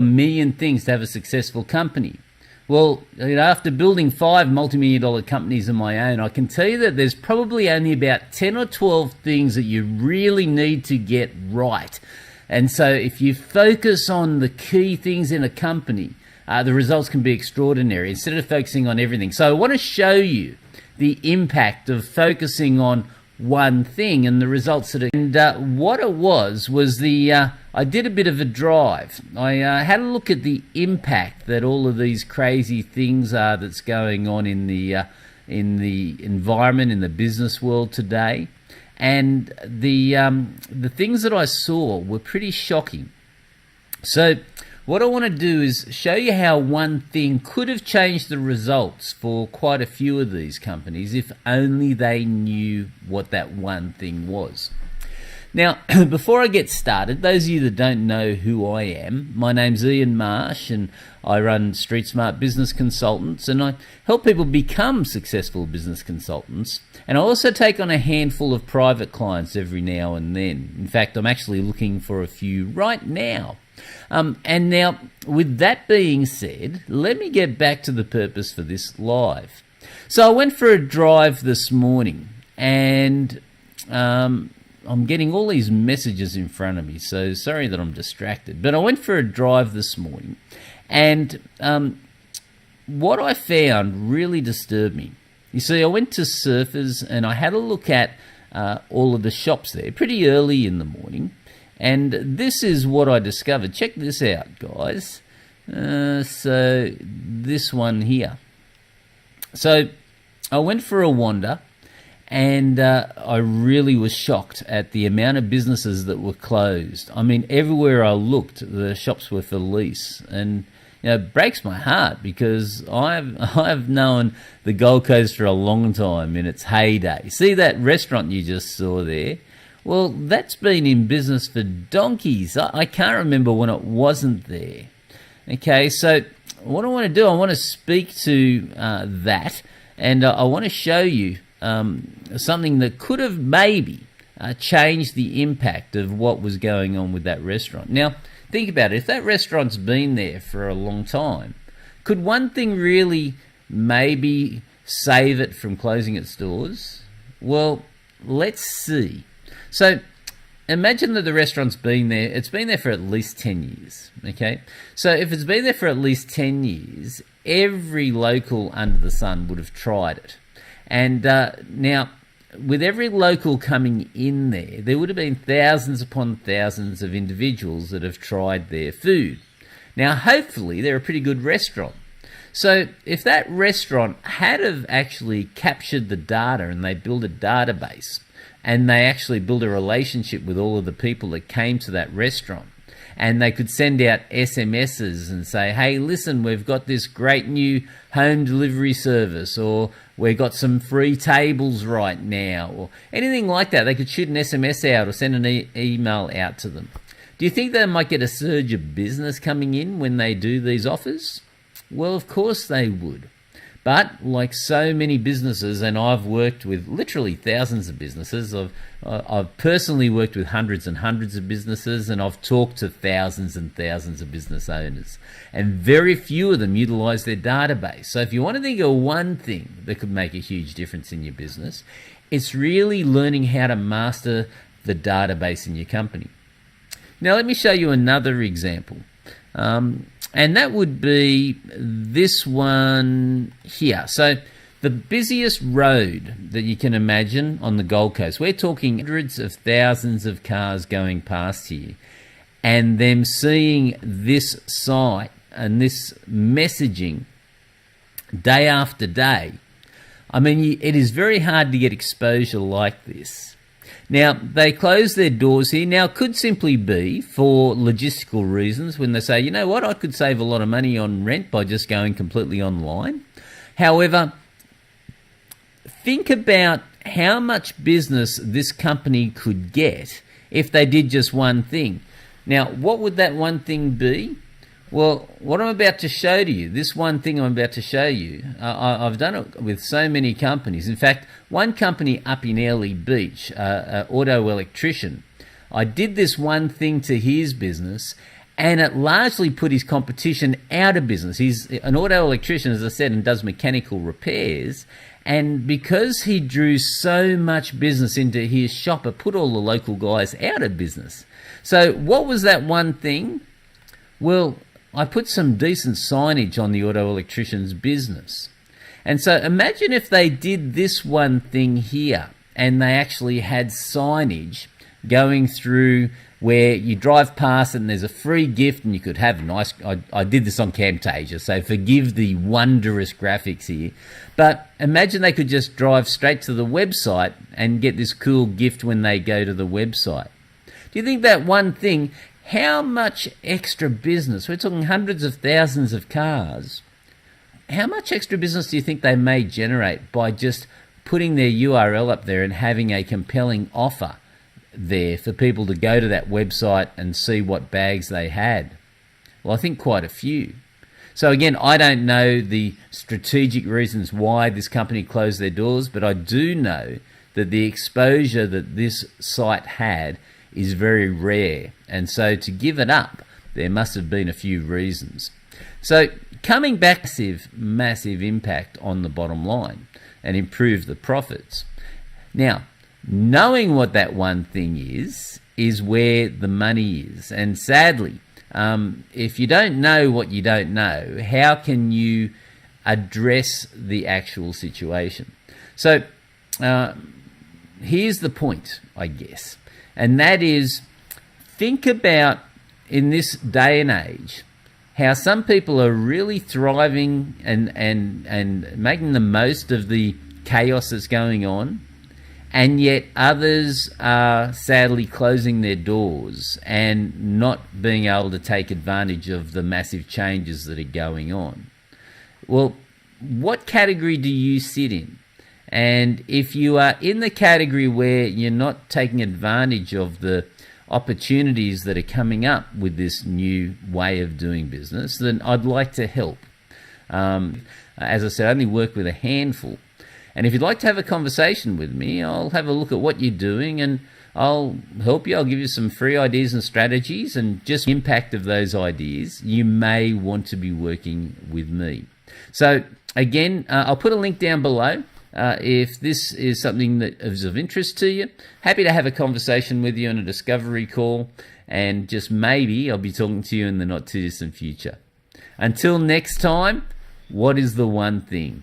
million things to have a successful company. Well, after building 5 multi-million-dollar companies of my own, I can tell you that there's probably only about 10 or 12 things that you really need to get right. And so if you focus on the key things in a company, the results can be extraordinary instead of focusing on everything. So I want to show you the impact of focusing on one thing and the results that what it was I did a bit of a drive. I had a look at the impact that all of these crazy things are that's going on in the environment, in the business world today, and the things that I saw were pretty shocking. So what I want to do is show you how one thing could have changed the results for quite a few of these companies if only they knew what that one thing was. Now, before I get started, those of you that don't know who I am, my name's Ian Marsh and I run Street Smart Business Consultants, and I help people become successful business consultants. And I also take on a handful of private clients every now and then. In fact, I'm actually looking for a few right now. And now, with that being said, let me get back to the purpose for this live. So I went for a drive this morning, and I'm getting all these messages in front of me, so sorry that I'm distracted. But I went for a drive this morning, and what I found really disturbed me. You see, I went to Surfers, and I had a look at all of the shops there pretty early in the morning. And this is what I discovered. Check this out, guys. So this one here. So I went for a wander, and I really was shocked at the amount of businesses that were closed. I mean, everywhere I looked, the shops were for lease. And it breaks my heart because I've known the Gold Coast for a long time in its heyday. See that restaurant you just saw there? Well, that's been in business for donkeys. I can't remember when it wasn't there. Okay, so what I want to do, I want to speak to that, and I want to show you something that could have maybe changed the impact of what was going on with that restaurant. Now, think about it. If that restaurant's been there for a long time, could one thing really maybe save it from closing its doors? Well, let's see. So imagine that the restaurant's been there, it's been there for at least 10 years, okay? So if it's been there for at least 10 years, every local under the sun would have tried it. And now, with every local coming in there would have been thousands upon thousands of individuals that have tried their food. Now, hopefully, they're a pretty good restaurant. So if that restaurant had have actually captured the data and they built a database, and they actually build a relationship with all of the people that came to that restaurant, and they could send out SMSs and say, hey, listen, we've got this great new home delivery service, or we've got some free tables right now, or anything like that. They could shoot an SMS out or send an email out to them. Do you think they might get a surge of business coming in when they do these offers? Well, of course they would. But like so many businesses, and I've worked with literally thousands of businesses, I've personally worked with hundreds and hundreds of businesses, and I've talked to thousands and thousands of business owners, and very few of them utilize their database. So if you want to think of one thing that could make a huge difference in your business, it's really learning how to master the database in your company. Now let me show you another example. And that would be this one here. So the busiest road that you can imagine on the Gold Coast, we're talking hundreds of thousands of cars going past here, and them seeing this site and this messaging day after day. I mean, it is very hard to get exposure like this. Now, they close their doors here. Now, it could simply be for logistical reasons when they say, you know what, I could save a lot of money on rent by just going completely online. However, think about how much business this company could get if they did just one thing. Now, what would that one thing be? Well, what I'm about to show to you, this one thing I'm about to show you, I've done it with so many companies. In fact, one company up in Airlie Beach, an auto electrician, I did this one thing to his business, And it largely put his competition out of business. He's an auto electrician, as I said, and does mechanical repairs. And because he drew so much business into his shop, it put all the local guys out of business. So what was that one thing? Well, I put some decent signage on the auto electrician's business. And so imagine if they did this one thing here and they actually had signage going through where you drive past and there's a free gift and you could have nice... I did this on Camtasia, so forgive the wondrous graphics here. But imagine they could just drive straight to the website and get this cool gift when they go to the website. Do you think that one thing, how much extra business, we're talking hundreds of thousands of cars, how much extra business do you think they may generate by just putting their URL up there and having a compelling offer there for people to go to that website and see what bags they had? Well, I think quite a few. So again, I don't know the strategic reasons why this company closed their doors, but I do know that the exposure that this site had is very rare. And so to give it up, there must have been a few reasons. So coming back, massive impact on the bottom line and improve the profits. Now, knowing what that one thing is where the money is. And sadly, if you don't know what you don't know, how can you address the actual situation? So here's the point, I guess, and that is, think about, in this day and age, how some people are really thriving and making the most of the chaos that's going on, and yet others are sadly closing their doors and not being able to take advantage of the massive changes that are going on. Well, what category do you sit in? And if you are in the category where you're not taking advantage of the opportunities that are coming up with this new way of doing business, then I'd like to help. As I said, I only work with a handful. And if you'd like to have a conversation with me, I'll have a look at what you're doing and I'll help you. I'll give you some free ideas and strategies, and just the impact of those ideas, you may want to be working with me. So again, I'll put a link down below. If this is something that is of interest to you, happy to have a conversation with you on a discovery call, and just maybe I'll be talking to you in the not too distant future. Until next time, what is the one thing?